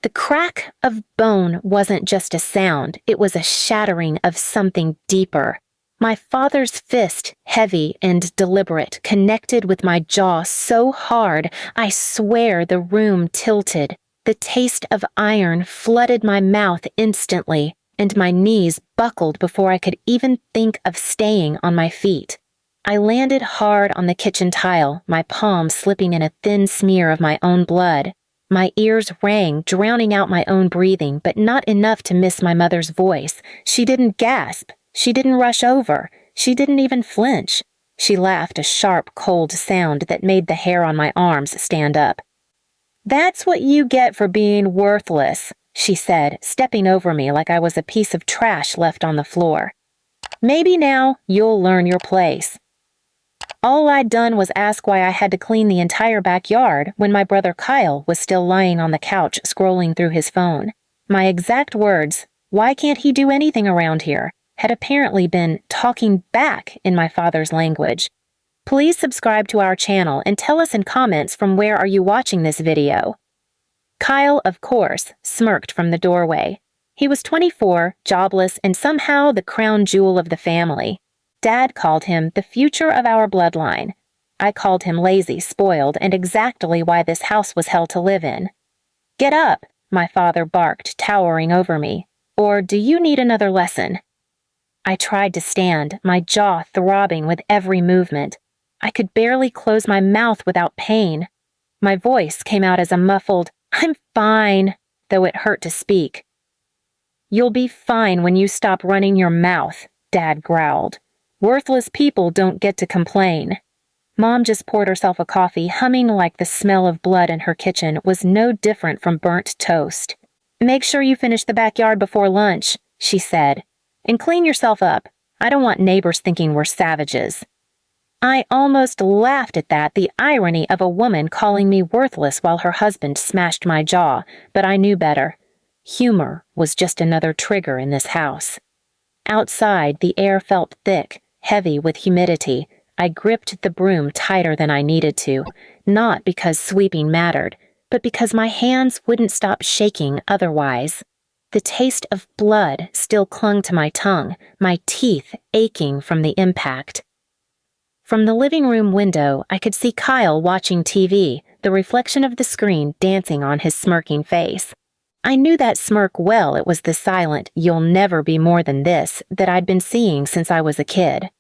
The crack of bone wasn't just a sound, it was a shattering of something deeper. My father's fist, heavy and deliberate, connected with my jaw so hard, I swear the room tilted. The taste of iron flooded my mouth instantly, and my knees buckled before I could even think of staying on my feet. I landed hard on the kitchen tile, my palm slipping in a thin smear of my own blood. My ears rang, drowning out my own breathing, but not enough to miss my mother's voice. She didn't gasp. She didn't rush over. She didn't even flinch. She laughed a sharp, cold sound that made the hair on my arms stand up. "That's what you get for being worthless," she said, stepping over me like I was a piece of trash left on the floor. "Maybe now you'll learn your place." All I'd done was ask why I had to clean the entire backyard when my brother Kyle was still lying on the couch scrolling through his phone. My exact words, "Why can't he do anything around here?" had apparently been talking back in my father's language. Please subscribe to our channel and tell us in comments from where are you watching this video. Kyle, of course, smirked from the doorway. He was 24, jobless, and somehow the crown jewel of the family. Dad called him the future of our bloodline. I called him lazy, spoiled, and exactly why this house was hell to live in. "Get up," my father barked, towering over me. "Or do you need another lesson?" I tried to stand, my jaw throbbing with every movement. I could barely close my mouth without pain. My voice came out as a muffled, "I'm fine," though it hurt to speak. "You'll be fine when you stop running your mouth," Dad growled. "Worthless people don't get to complain." Mom just poured herself a coffee, humming like the smell of blood in her kitchen was no different from burnt toast. "Make sure you finish the backyard before lunch," she said. "And clean yourself up. I don't want neighbors thinking we're savages." I almost laughed at that, the irony of a woman calling me worthless while her husband smashed my jaw, but I knew better. Humor was just another trigger in this house. Outside, the air felt thick, heavy with humidity. I gripped the broom tighter than I needed to, not because sweeping mattered, but because my hands wouldn't stop shaking otherwise. The taste of blood still clung to my tongue, my teeth aching from the impact. From the living room window, I could see Kyle watching TV, the reflection of the screen dancing on his smirking face. I knew that smirk well. It was the silent, "You'll never be more than this," that I'd been seeing since I was a kid.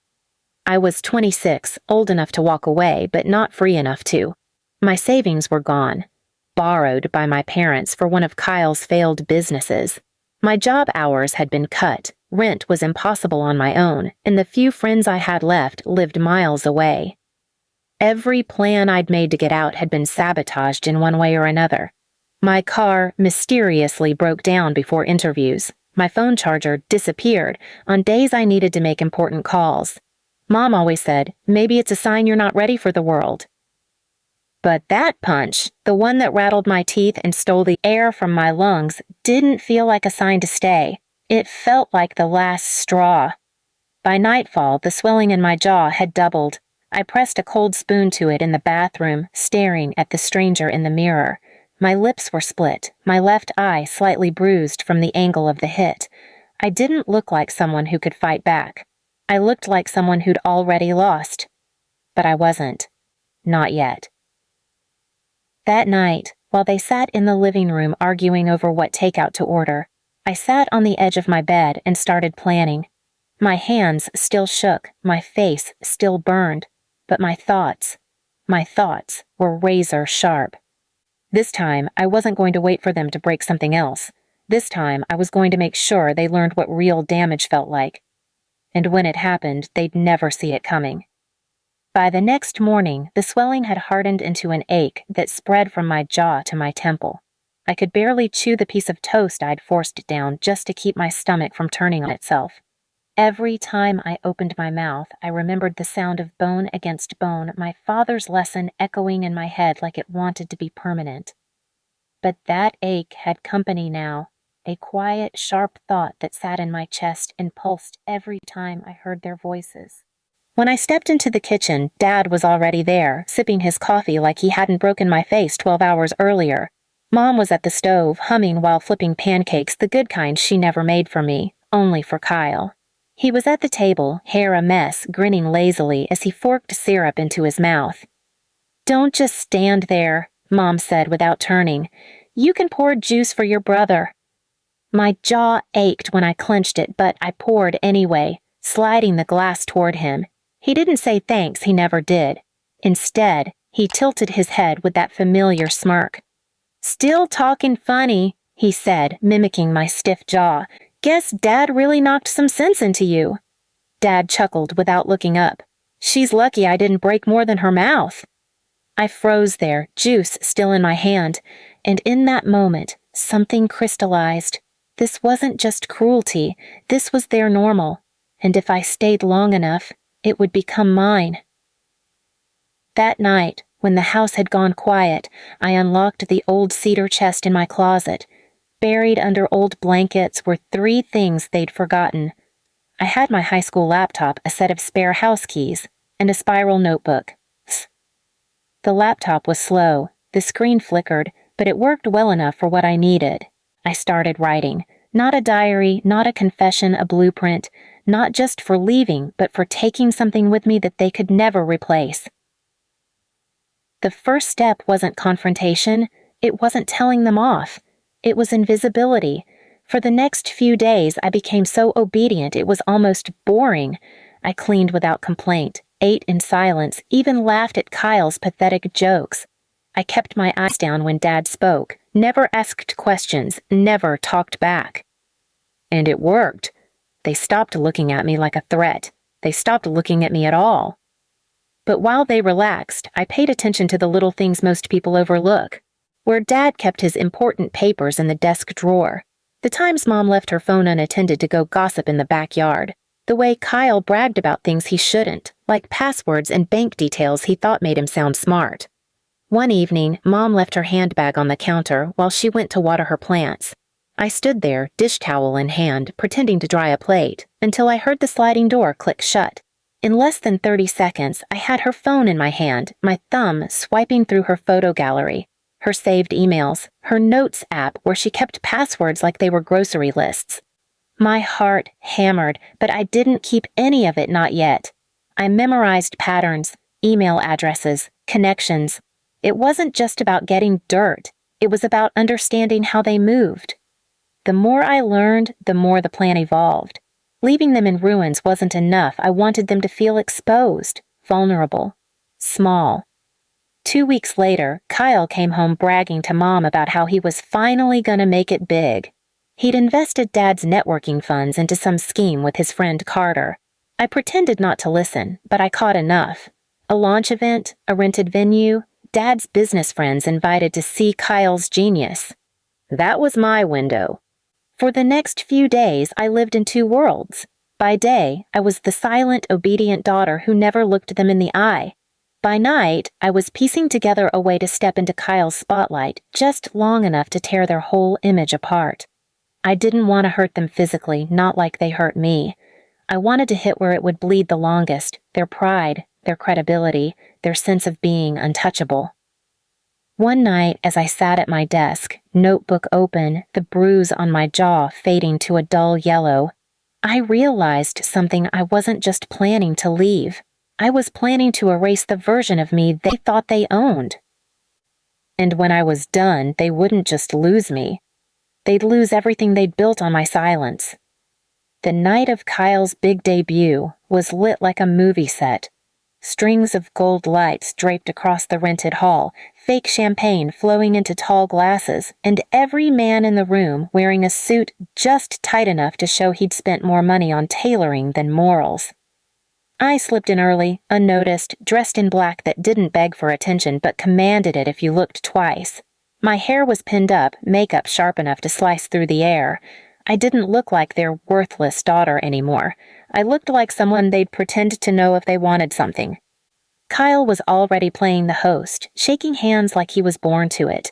I was 26, old enough to walk away, but not free enough to. My savings were gone, borrowed by my parents for one of Kyle's failed businesses. My job hours had been cut, rent was impossible on my own, and the few friends I had left lived miles away. Every plan I'd made to get out had been sabotaged in one way or another. My car mysteriously broke down before interviews. My phone charger disappeared on days I needed to make important calls. Mom always said, "Maybe it's a sign you're not ready for the world." But that punch, the one that rattled my teeth and stole the air from my lungs, didn't feel like a sign to stay. It felt like the last straw. By nightfall, the swelling in my jaw had doubled. I pressed a cold spoon to it in the bathroom, staring at the stranger in the mirror. My lips were split, my left eye slightly bruised from the angle of the hit. I didn't look like someone who could fight back. I looked like someone who'd already lost. But I wasn't. Not yet. That night, while they sat in the living room arguing over what takeout to order, I sat on the edge of my bed and started planning. My hands still shook, my face still burned, but my thoughts were razor sharp. This time, I wasn't going to wait for them to break something else. This time, I was going to make sure they learned what real damage felt like. And when it happened, they'd never see it coming. By the next morning, the swelling had hardened into an ache that spread from my jaw to my temple. I could barely chew the piece of toast I'd forced down just to keep my stomach from turning on itself. Every time I opened my mouth, I remembered the sound of bone against bone, my father's lesson echoing in my head like it wanted to be permanent. But that ache had company now, a quiet, sharp thought that sat in my chest and pulsed every time I heard their voices. When I stepped into the kitchen, Dad was already there, sipping his coffee like he hadn't broken my face 12 hours earlier. Mom was at the stove, humming while flipping pancakes, the good kind she never made for me, only for Kyle. He was at the table, hair a mess, grinning lazily as he forked syrup into his mouth. "Don't just stand there," Mom said without turning. "You can pour juice for your brother." My jaw ached when I clenched it, but I poured anyway, sliding the glass toward him. He didn't say thanks, he never did. Instead, he tilted his head with that familiar smirk. "Still talking funny," he said, mimicking my stiff jaw. "Guess Dad really knocked some sense into you." Dad chuckled without looking up. "She's lucky I didn't break more than her mouth." I froze there, juice still in my hand, and in that moment, something crystallized. This wasn't just cruelty, this was their normal, and if I stayed long enough, it would become mine. That night, when the house had gone quiet, I unlocked the old cedar chest in my closet. Buried under old blankets were 3 things they'd forgotten. I had my high school laptop, a set of spare house keys, and a spiral notebook. The laptop was slow, the screen flickered, but it worked well enough for what I needed. I started writing. Not a diary, not a confession, a blueprint, not just for leaving, but for taking something with me that they could never replace. The first step wasn't confrontation, it wasn't telling them off. It was invisibility. For the next few days, I became so obedient it was almost boring. I cleaned without complaint, ate in silence, even laughed at Kyle's pathetic jokes. I kept my eyes down when Dad spoke, never asked questions, never talked back. And it worked. They stopped looking at me like a threat. They stopped looking at me at all. But while they relaxed, I paid attention to the little things most people overlook. Where Dad kept his important papers in the desk drawer. The times Mom left her phone unattended to go gossip in the backyard. The way Kyle bragged about things he shouldn't, like passwords and bank details he thought made him sound smart. One evening, Mom left her handbag on the counter while she went to water her plants. I stood there, dish towel in hand, pretending to dry a plate, until I heard the sliding door click shut. In less than 30 seconds, I had her phone in my hand, my thumb swiping through her photo gallery, her saved emails, her notes app where she kept passwords like they were grocery lists. My heart hammered, but I didn't keep any of it, not yet. I memorized patterns, email addresses, connections. It wasn't just about getting dirt. It was about understanding how they moved. The more I learned, the more the plan evolved. Leaving them in ruins wasn't enough. I wanted them to feel exposed, vulnerable, small. 2 weeks later, Kyle came home bragging to Mom about how he was finally gonna make it big. He'd invested Dad's networking funds into some scheme with his friend Carter. I pretended not to listen, but I caught enough. A launch event, a rented venue, Dad's business friends invited to see Kyle's genius. That was my window. For the next few days, I lived in 2 worlds. By day, I was the silent, obedient daughter who never looked them in the eye. By night, I was piecing together a way to step into Kyle's spotlight just long enough to tear their whole image apart. I didn't want to hurt them physically, not like they hurt me. I wanted to hit where it would bleed the longest, their pride, their credibility, their sense of being untouchable. One night, as I sat at my desk, notebook open, the bruise on my jaw fading to a dull yellow, I realized something I wasn't just planning to leave. I was planning to erase the version of me they thought they owned. And when I was done, they wouldn't just lose me. They'd lose everything they'd built on my silence. The night of Kyle's big debut was lit like a movie set. Strings of gold lights draped across the rented hall, fake champagne flowing into tall glasses, and every man in the room wearing a suit just tight enough to show he'd spent more money on tailoring than morals. I slipped in early, unnoticed, dressed in black that didn't beg for attention but commanded it if you looked twice. My hair was pinned up, makeup sharp enough to slice through the air. I didn't look like their worthless daughter anymore. I looked like someone they'd pretend to know if they wanted something. Kyle was already playing the host, shaking hands like he was born to it.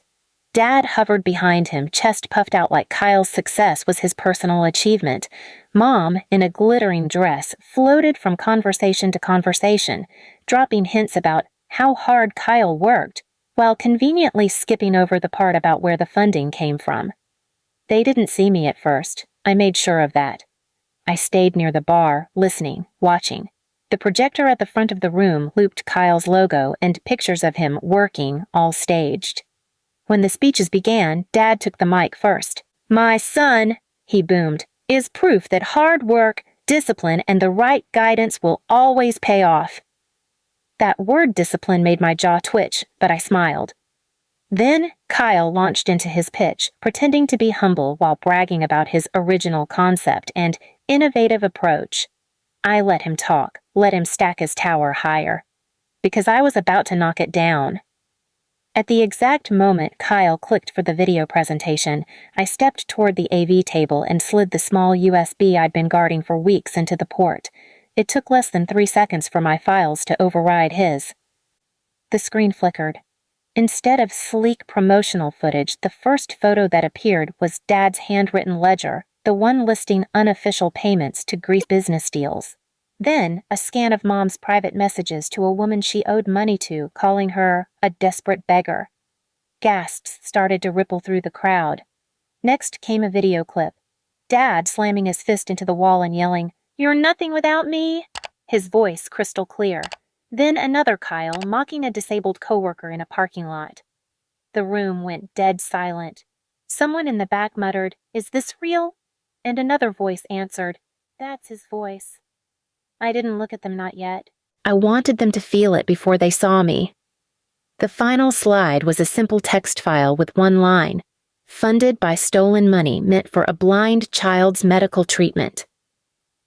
Dad hovered behind him, chest puffed out like Kyle's success was his personal achievement. Mom, in a glittering dress, floated from conversation to conversation, dropping hints about how hard Kyle worked, while conveniently skipping over the part about where the funding came from. They didn't see me at first. I made sure of that. I stayed near the bar, listening, watching. The projector at the front of the room looped Kyle's logo and pictures of him working, all staged. When the speeches began, Dad took the mic first. "My son," he boomed, "is proof that hard work, discipline, and the right guidance will always pay off." That word discipline made my jaw twitch, but I smiled. Then Kyle launched into his pitch, pretending to be humble while bragging about his original concept and innovative approach. I let him talk, let him stack his tower higher, because I was about to knock it down. At the exact moment Kyle clicked for the video presentation, I stepped toward the AV table and slid the small USB I'd been guarding for weeks into the port. It took less than 3 seconds for my files to override his. The screen flickered. Instead of sleek promotional footage, the first photo that appeared was Dad's handwritten ledger, the one listing unofficial payments to Greece business deals. Then, a scan of Mom's private messages to a woman she owed money to, calling her a desperate beggar. Gasps started to ripple through the crowd. Next came a video clip. Dad slamming his fist into the wall and yelling, "You're nothing without me," his voice crystal clear. Then another Kyle mocking a disabled coworker in a parking lot. The room went dead silent. Someone in the back muttered, "Is this real?" And another voice answered, "That's his voice." I didn't look at them, not yet. I wanted them to feel it before they saw me. The final slide was a simple text file with one line, "Funded by stolen money meant for a blind child's medical treatment."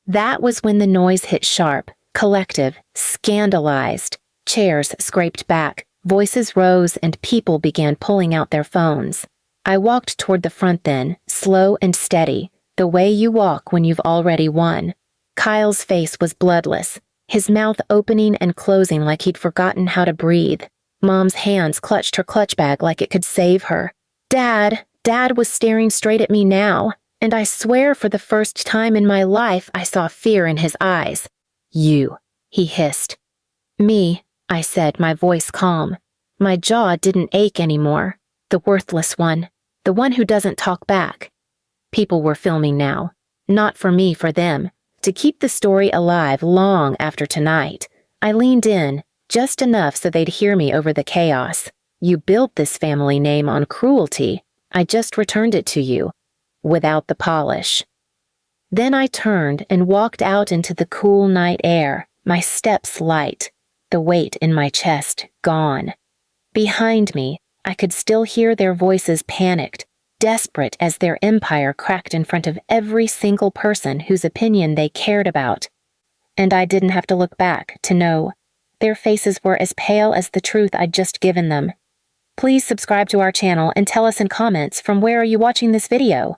That was when the noise hit sharp, collective, scandalized. Chairs scraped back, voices rose, and people began pulling out their phones. I walked toward the front then, slow and steady, the way you walk when you've already won. Kyle's face was bloodless, his mouth opening and closing like he'd forgotten how to breathe. Mom's hands clutched her clutch bag like it could save her. Dad was staring straight at me now, and I swear for the first time in my life I saw fear in his eyes. "You," he hissed. "Me," I said, my voice calm. My jaw didn't ache anymore. The worthless one. The one who doesn't talk back. People were filming now. Not for me, for them. To keep the story alive long after tonight. I leaned in, just enough so they'd hear me over the chaos. "You built this family name on cruelty. I just returned it to you. Without the polish." Then I turned and walked out into the cool night air, my steps light, the weight in my chest gone. Behind me, I could still hear their voices panicked, desperate as their empire cracked in front of every single person whose opinion they cared about. And I didn't have to look back to know. Their faces were as pale as the truth I'd just given them. Please subscribe to our channel and tell us in comments from where are you watching this video.